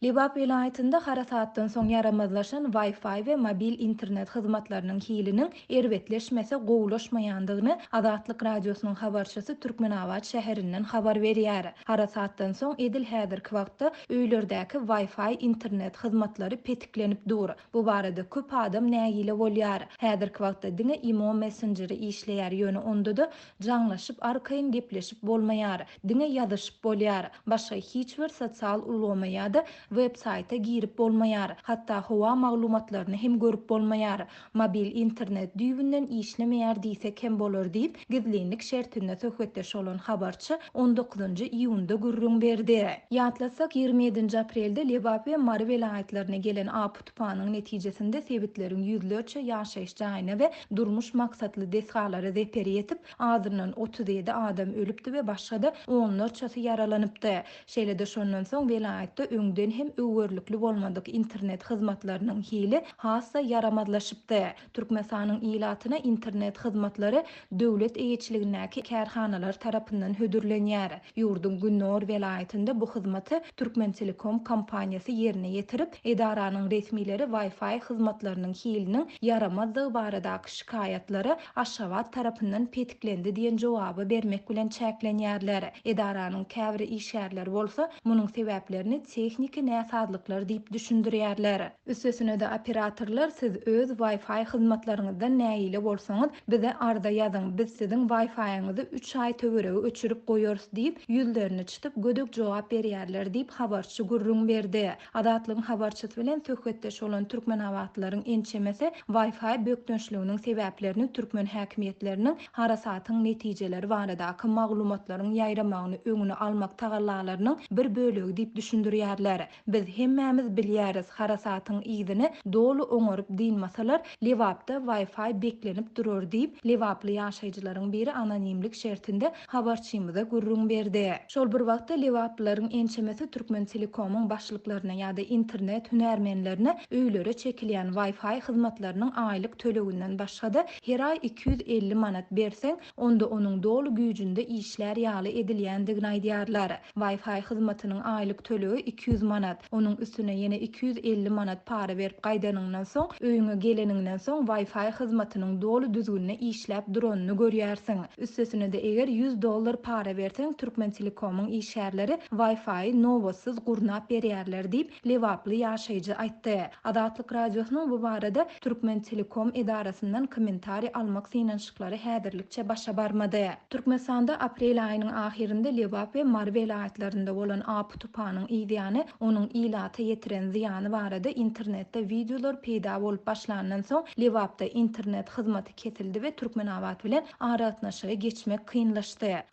Libap vilayetinde hara saatdan soň yaramazlaşan Wi-Fi we mobil internet hyzmatlarynyň hilinin erbetleşmese gowulaşmaýandygyny Azatlyk radiosynyň habarçysy Türkmenabad şäherinden habar berýär. Hara saatdan soň edil häzirki wagtda öýlerdäki Wi-Fi internet hyzmatlary petiklenip dur. Bu barada köp adam nägile bolýar. Häzirki wagtda diňe Imo Messengeri işleýär ýöne onda da jaňlaşyp arkaýyn gepleşip bolmaýar. Diňe ýazyşyp bolýar. Başga hiç bir sosial ulgama ýa-da web-sayta girip bolmaýar. Hatda howa maglumatlaryny hem görüp bolmaýar. Mobil internet düýbünden işlemeýär diýsek hem bolar diýip gizlilik şertinde söhbetdeş bolan habarçy 19-njy iýunda gürrüň berdi. Ýatlasak 27-nji aprelde Lebap we Mary vilayetlerine gelen apy tupanyň netijesinde sebitleriň ýüzlerçe ýaşaýyş jaýyna we durmuş maksatly desgalary zeperi ýetip azyryndan 37 adam ölüpdi we başga da onlarçasy yaralanypdy. Şeýle de şondan soň vilayetde öňden hem öwürlükli bolmadyk internet hyzmatlarynyň hili hassa yaramazlaşypdy. Türkmensanyň ilatyna internet hyzmatlary döwlet eýetçiligindäki kärhanalar tarapyndan hödürlenýär. Ýurdun Günnor vilayetinde bu hyzmaty Türkmen Telekom kompaniýasy ýerine ýetirip, edaranyň resmileri Wi-Fi hyzmatlarynyň hiliniň yaramazlygy baradaky şikayatlary Aşgabat tarapyndan petiklendi diýen jogaby bermek bilen çäklenýärler. Edaranyň käbir işgärleri bolsa, munyň sebäplerini texniki näsadlyklar diýip düşündirýärler. Üstesine de operatorlar siz öz Wi-Fi hyzmatlaryňyzdan nägile bolsaňyz bize arda ýazyň, biz siziň Wi-Fi'ňyzy 3 ay töweregi öçürip goýarys diýip ýüzlerini çytyp gödük jogap berýärler diýip habarçy gürrüň berdi. Adatlyň habarçysy bilen söhbetdeş bolan türkmenabadlylaryň ençemesi Wi-Fi bökdönçliginiň sebäplerini türkmen häkimetleriniň harasatyň netijeleri baradaky maglumatlaryň ýaýramagyny öňüne almak tagallalarynyň bir bölegi diýip düşündirýärler. Biz hemmämiz bilýäris, harasatyň ýygyny dolu oňaryp diýmasalar, Lewapda Wi-Fi beklenip durur diýip Lewaply ýaşaýjylaryň biri anonimlik şertinde habarçymyza gürrüň berdi. Şol bir wagtda Lewaplylaryň ençemesi Türkmen Telekomyň başlyklaryna ýa-da internet hünärmenlerine öýlere çekilýän Wi-Fi hyzmatlarynyň aýlyk töleginden başga da her ay 250 manat berseň, onda onuň dolu güýjünde işler ýaly edilýändigini aýdýarlar. Wi-Fi hyzmatynyň aýlyk tölegi 200 manat. Onuň üstüne ýene 250 manat para berip gaýdanyňdan soň, öýüňe geleniňden soň Wi-Fi hyzmatynyň dolu düzgünne işläp duranyny görýärsiň. Üstesine de eger $100 para berseň, Türkmen Telekomyň işgärleri Wi-Fi nowasyz gurnap berýärler diýip Lewaply ýaşaýjy aýtdy. Azatlyk radiosynyň bu barada Türkmen Telekom edarasyndan kommentari almak synanşyklary häzirlikçe başa barmady. Türkmenistanda aprel aýynyň ahirinde Lebap we Mary vilayetlerinde bolan apy tupanyň ýa-da onuň ilaty ýetiren ziýany barada internetde videolar peýda bolup başlanandan soň Lewapda internet hyzmaty kesildi we Türkmenabad bilen aratnaşyga geçmek kynlaşdy.